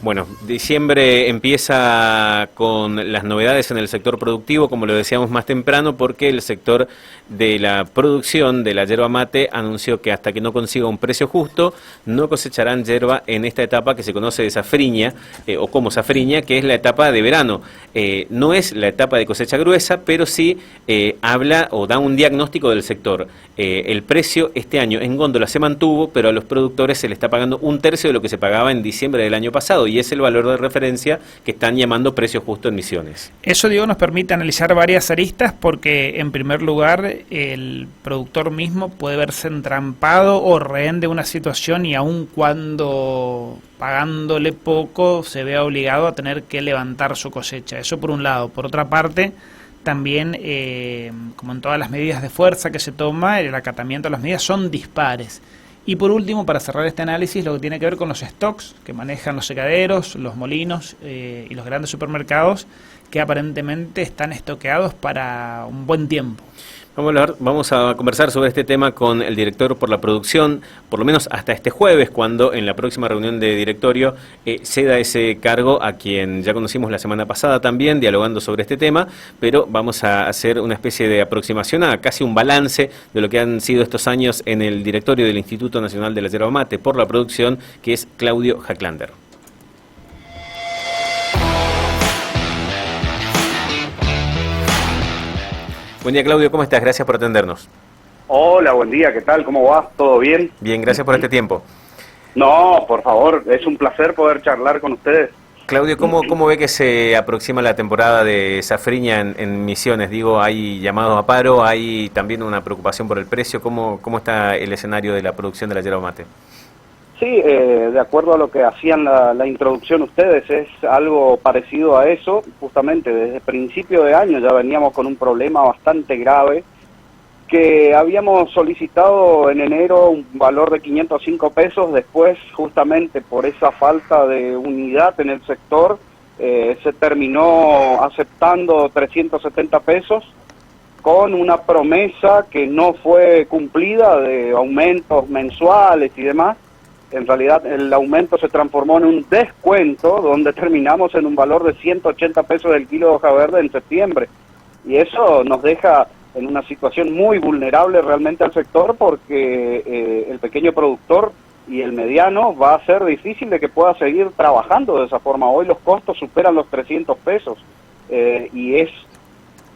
Bueno, diciembre empieza con las novedades en el sector productivo, como lo decíamos más temprano, porque el sector de la producción de la yerba mate anunció que hasta que no consiga un precio justo, no cosecharán yerba en esta etapa que se conoce de safriña, o como safriña, que es la etapa de verano. No es la etapa de cosecha gruesa, pero sí habla o da un diagnóstico del sector. El precio este año en góndola se mantuvo, pero a los productores se le está pagando un tercio de lo que se pagaba en diciembre del año pasado, y es el valor de referencia que están llamando precio justo en Misiones. Eso, Diego, nos permite analizar varias aristas porque, en primer lugar, el productor mismo puede verse entrampado o rehén de una situación y aun cuando pagándole poco se vea obligado a tener que levantar su cosecha. Eso por un lado. Por otra parte, también, como en todas las medidas de fuerza que se toma, el acatamiento de las medidas son dispares. Y por último, para cerrar este análisis, lo que tiene que ver con los stocks que manejan los secaderos, los molinos y los grandes supermercados, que aparentemente están estoqueados para un buen tiempo. Vamos a conversar sobre este tema con el director por la producción, por lo menos hasta este jueves, cuando en la próxima reunión de directorio ceda ese cargo a quien ya conocimos la semana pasada también, dialogando sobre este tema, pero vamos a hacer una especie de aproximación a casi un balance de lo que han sido estos años en el directorio del Instituto Nacional de la Yerba Mate por la producción, que es Claudio Hacklander. Buen día, Claudio, ¿cómo estás? Gracias por atendernos. Hola, buen día, ¿qué tal? ¿Cómo va? ¿Todo bien? Bien, gracias por este tiempo. No, por favor, es un placer poder charlar con ustedes. Claudio, ¿cómo ve que se aproxima la temporada de safriña en Misiones? Digo, ¿hay llamados a paro? ¿Hay también una preocupación por el precio? ¿Cómo está el escenario de la producción de la yerba mate? Sí, de acuerdo a lo que hacían la introducción ustedes, es algo parecido a eso. Justamente desde principio de año ya veníamos con un problema bastante grave, que habíamos solicitado en enero un valor de 505 pesos, después justamente por esa falta de unidad en el sector, se terminó aceptando 370 pesos, con una promesa que no fue cumplida de aumentos mensuales y demás. En realidad el aumento se transformó en un descuento, donde terminamos en un valor de 180 pesos del kilo de hoja verde en septiembre. Y eso nos deja en una situación muy vulnerable realmente al sector, porque el pequeño productor y el mediano va a ser difícil de que pueda seguir trabajando de esa forma. Hoy los costos superan los 300 pesos y es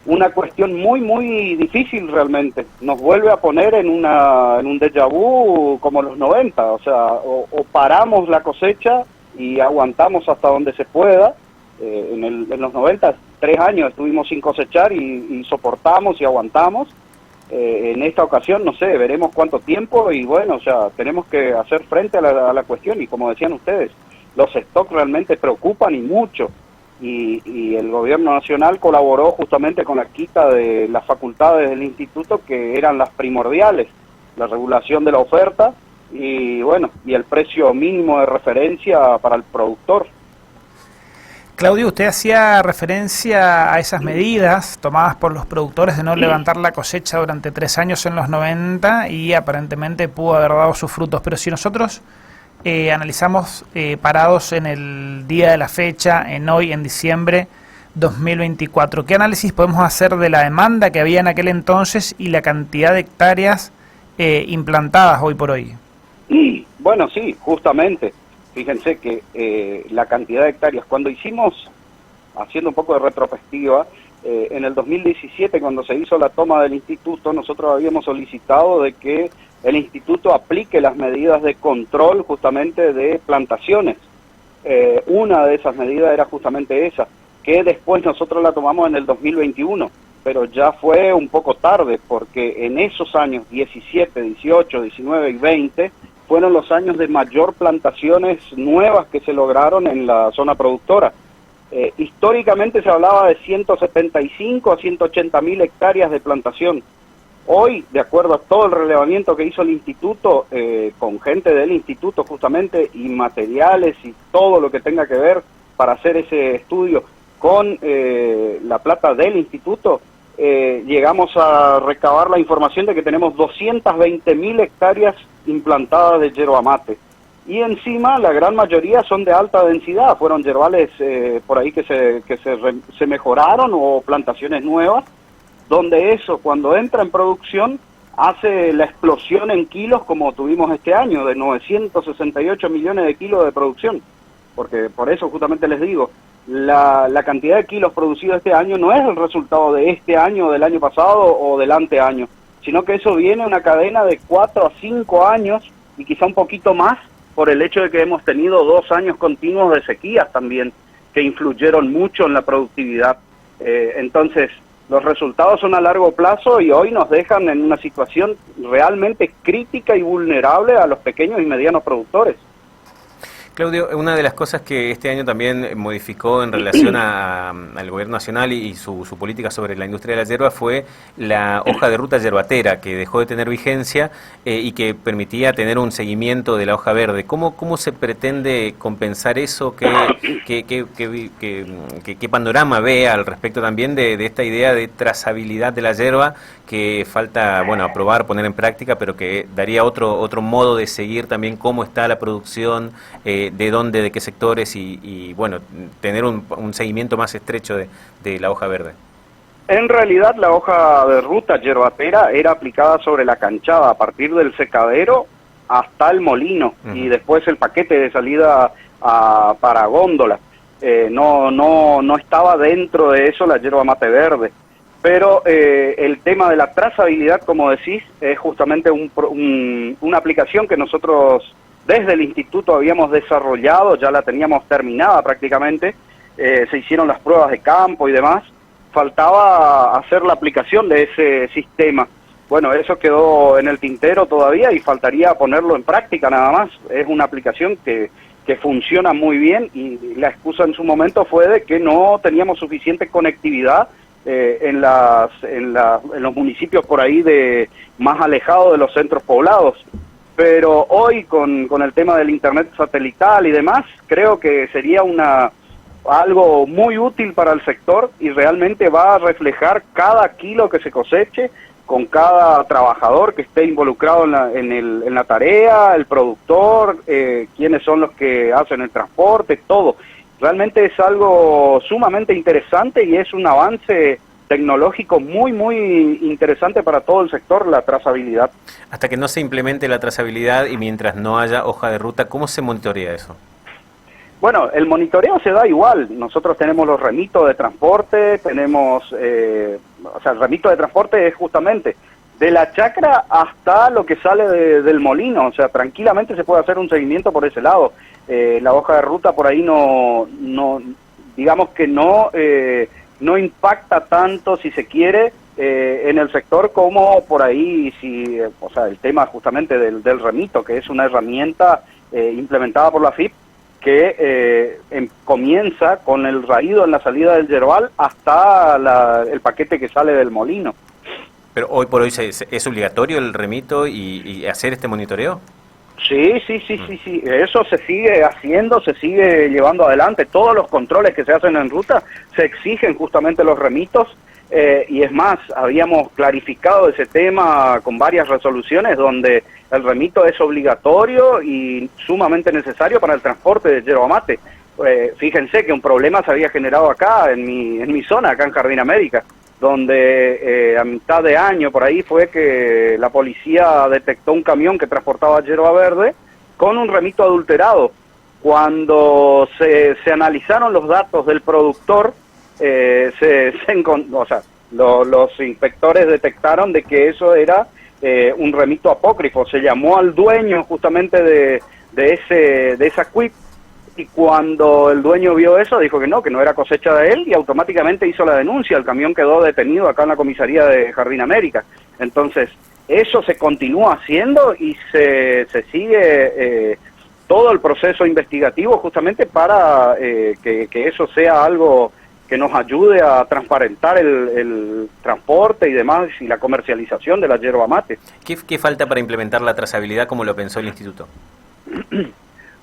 una cuestión muy difícil realmente. Nos vuelve a poner en un déjà vu como los 90, o sea, o paramos la cosecha y aguantamos hasta donde se pueda. En los 90, 3 años estuvimos sin cosechar y soportamos y aguantamos. En esta ocasión, no sé, veremos cuánto tiempo y bueno, o sea, tenemos que hacer frente a la cuestión, y como decían ustedes, los stocks realmente preocupan y mucho. Y el gobierno nacional colaboró justamente con la quita de las facultades del instituto, que eran las primordiales, la regulación de la oferta y bueno, y el precio mínimo de referencia para el productor. Claudio, usted hacía referencia a esas medidas tomadas por los productores de no levantar la cosecha durante 3 años en los 90 y aparentemente pudo haber dado sus frutos, pero si nosotros analizamos parados en el día de la fecha, en diciembre 2024, ¿qué análisis podemos hacer de la demanda que había en aquel entonces y la cantidad de hectáreas implantadas hoy por hoy? Bueno, sí, justamente, fíjense que la cantidad de hectáreas, cuando hicimos, haciendo un poco de retrospectiva, en el 2017, cuando se hizo la toma del instituto, nosotros habíamos solicitado de que el instituto aplique las medidas de control justamente de plantaciones. Una de esas medidas era justamente esa, que después nosotros la tomamos en el 2021, pero ya fue un poco tarde, porque en esos años 17, 18, 19 y 20 fueron los años de mayor plantaciones nuevas que se lograron en la zona productora. Históricamente se hablaba de 175 a 180 mil hectáreas de plantación. Hoy, de acuerdo a todo el relevamiento que hizo el instituto, con gente del instituto justamente, y materiales y todo lo que tenga que ver para hacer ese estudio con la plata del instituto, llegamos a recabar la información de que tenemos 220.000 hectáreas implantadas de yerba mate. y encima la gran mayoría son de alta densidad, fueron yerbales por ahí que se mejoraron o plantaciones nuevas, donde eso cuando entra en producción hace la explosión en kilos como tuvimos este año, de 968 millones de kilos de producción, porque por eso justamente les digo, la cantidad de kilos producidos este año no es el resultado de este año, del año pasado o del anteaño, sino que eso viene una cadena de 4 a 5 años y quizá un poquito más por el hecho de que hemos tenido 2 años continuos de sequías también, que influyeron mucho en la productividad. Entonces, los resultados son a largo plazo y hoy nos dejan en una situación realmente crítica y vulnerable a los pequeños y medianos productores. Claudio, una de las cosas que este año también modificó en relación al gobierno nacional y su política sobre la industria de la yerba fue la hoja de ruta yerbatera, que dejó de tener vigencia y que permitía tener un seguimiento de la hoja verde. ¿Cómo se pretende compensar eso? ¿Qué panorama ve al respecto también de esta idea de trazabilidad de la yerba que falta, bueno, aprobar, poner en práctica, pero que daría otro modo de seguir también cómo está la producción, de dónde, de qué sectores y bueno, tener un seguimiento más estrecho de la hoja verde? En realidad la hoja de ruta yerbatera era aplicada sobre la canchada a partir del secadero hasta el molino y después el paquete de salida para góndola. No estaba dentro de eso la yerba mate verde. Pero el tema de la trazabilidad, como decís, es justamente una aplicación que nosotros desde el instituto habíamos desarrollado, ya la teníamos terminada prácticamente, se hicieron las pruebas de campo y demás, faltaba hacer la aplicación de ese sistema. Bueno, eso quedó en el tintero todavía y faltaría ponerlo en práctica nada más. Es una aplicación que funciona muy bien y la excusa en su momento fue de que no teníamos suficiente conectividad en los municipios por ahí más alejados de los centros poblados. Pero hoy con el tema del internet satelital y demás, creo que sería algo muy útil para el sector y realmente va a reflejar cada kilo que se coseche con cada trabajador que esté involucrado en la tarea, el productor, quiénes son los que hacen el transporte, todo. Realmente es algo sumamente interesante y es un avance tecnológico muy, muy interesante para todo el sector, la trazabilidad. Hasta que no se implemente la trazabilidad y mientras no haya hoja de ruta, ¿cómo se monitorea eso? Bueno, el monitoreo se da igual. Nosotros tenemos los remitos de transporte, tenemos, el remito de transporte es justamente de la chacra hasta lo que sale del molino, o sea, tranquilamente se puede hacer un seguimiento por ese lado. La hoja de ruta por ahí digamos que no impacta tanto, si se quiere, en el sector como por ahí, el tema justamente del remito, que es una herramienta implementada por la FIP, que comienza con el raído en la salida del yerbal hasta el paquete que sale del molino. Pero hoy por hoy es obligatorio el remito y hacer este monitoreo. Sí, eso se sigue haciendo, se sigue llevando adelante. Todos los controles que se hacen en ruta se exigen justamente los remitos, y es más, habíamos clarificado ese tema con varias resoluciones donde el remito es obligatorio y sumamente necesario para el transporte de yerba mate. Fíjense que un problema se había generado acá, en mi zona, acá en Jardín América, donde a mitad de año por ahí fue que la policía detectó un camión que transportaba yerba verde con un remito adulterado. Cuando se analizaron los datos del productor, los inspectores detectaron de que eso era un remito apócrifo. Se llamó al dueño justamente de esa cuip, y cuando el dueño vio eso dijo que no era cosecha de él y automáticamente hizo la denuncia. El camión quedó detenido acá en la comisaría de Jardín América. Entonces eso se continúa haciendo y se sigue todo el proceso investigativo justamente para que eso sea algo que nos ayude a transparentar el transporte y demás y la comercialización de la yerba mate. ¿Qué falta para implementar la trazabilidad como lo pensó el instituto?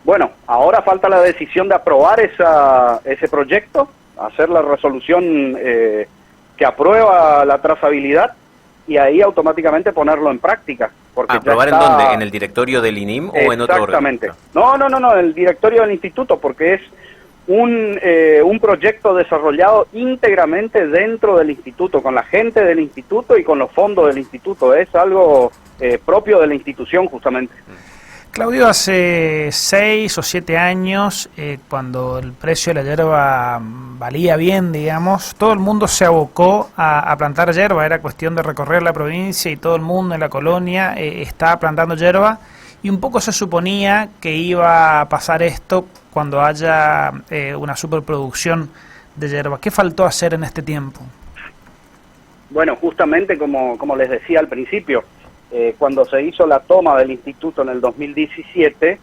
Bueno, ahora falta la decisión de aprobar ese proyecto, hacer la resolución que aprueba la trazabilidad y ahí automáticamente ponerlo en práctica. Porque ¿Aprobar en dónde? ¿En el directorio del INIM o en otro órgano? Exactamente. No, el directorio del instituto, porque es un proyecto desarrollado íntegramente dentro del instituto, con la gente del instituto y con los fondos del instituto. Es algo propio de la institución, justamente. Claudio, hace 6 o 7 años, cuando el precio de la yerba valía bien, digamos, todo el mundo se abocó a plantar yerba. Era cuestión de recorrer la provincia y todo el mundo en la colonia estaba plantando yerba. Y un poco se suponía que iba a pasar esto cuando haya una superproducción de yerba. ¿Qué faltó hacer en este tiempo? Bueno, justamente como les decía al principio, cuando se hizo la toma del instituto en el 2017,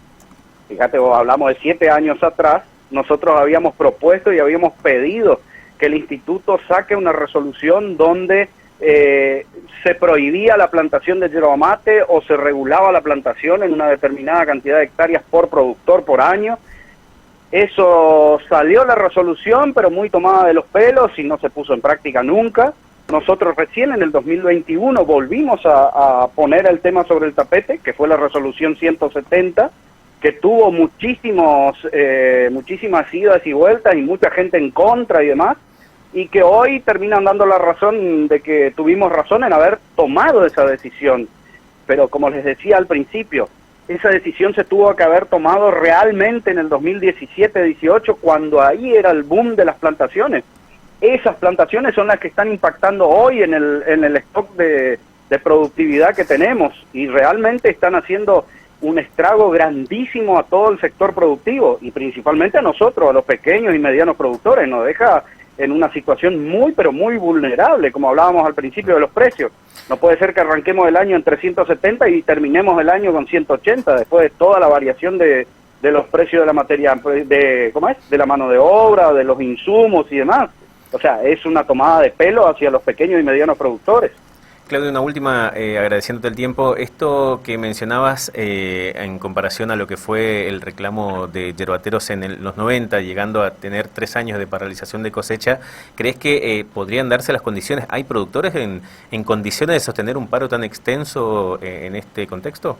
fíjate, hablamos de 7 años atrás, nosotros habíamos propuesto y habíamos pedido que el instituto saque una resolución donde se prohibía la plantación de yerba mate o se regulaba la plantación en una determinada cantidad de hectáreas por productor por año. Eso salió la resolución, pero muy tomada de los pelos y no se puso en práctica nunca. Nosotros recién en el 2021 volvimos a poner el tema sobre el tapete, que fue la resolución 170, que tuvo muchísimas idas y vueltas y mucha gente en contra y demás, y que hoy terminan dando la razón de que tuvimos razón en haber tomado esa decisión. Pero como les decía al principio, esa decisión se tuvo que haber tomado realmente en el 2017-18, cuando ahí era el boom de las plantaciones. Esas plantaciones son las que están impactando hoy en el stock de productividad que tenemos y realmente están haciendo un estrago grandísimo a todo el sector productivo y principalmente a nosotros, a los pequeños y medianos productores. Nos deja en una situación pero muy vulnerable, como hablábamos al principio de los precios. No puede ser que arranquemos el año en 370 y terminemos el año con 180 después de toda la variación de los precios de la materia, de la mano de obra, de los insumos y demás. O sea, es una tomada de pelo hacia los pequeños y medianos productores. Claudio, una última, agradeciéndote el tiempo. Esto que mencionabas en comparación a lo que fue el reclamo de yerbateros en los 90, llegando a tener 3 años de paralización de cosecha, ¿crees que podrían darse las condiciones? ¿Hay productores en condiciones de sostener un paro tan extenso en este contexto?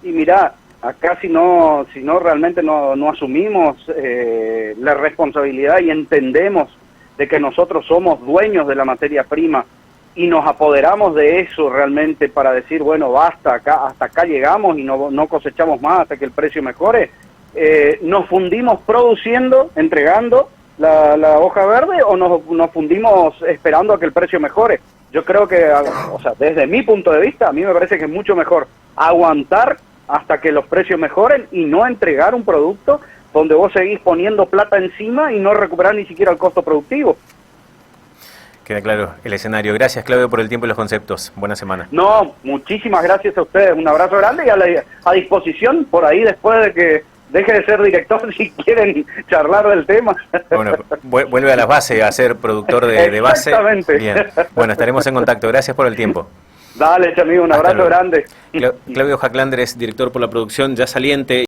Y mirá, acá si no realmente no asumimos la responsabilidad y entendemos de que nosotros somos dueños de la materia prima y nos apoderamos de eso realmente para decir, bueno, basta, hasta acá llegamos y no cosechamos más hasta que el precio mejore, ¿nos fundimos produciendo, entregando la hoja verde o nos fundimos esperando a que el precio mejore? Yo creo que, o sea, desde mi punto de vista, a mí me parece que es mucho mejor aguantar hasta que los precios mejoren y no entregar un producto donde vos seguís poniendo plata encima y no recuperar ni siquiera el costo productivo. Queda claro el escenario. Gracias, Claudio, por el tiempo y los conceptos. Buena semana. No, muchísimas gracias a ustedes. Un abrazo grande y a disposición por ahí después de que deje de ser director si quieren charlar del tema. Bueno, vuelve a las bases a ser productor de base. Exactamente. Bien. Bueno, estaremos en contacto. Gracias por el tiempo. Dale, amigo, un abrazo grande. Claudio Hacklander es director por la producción ya saliente.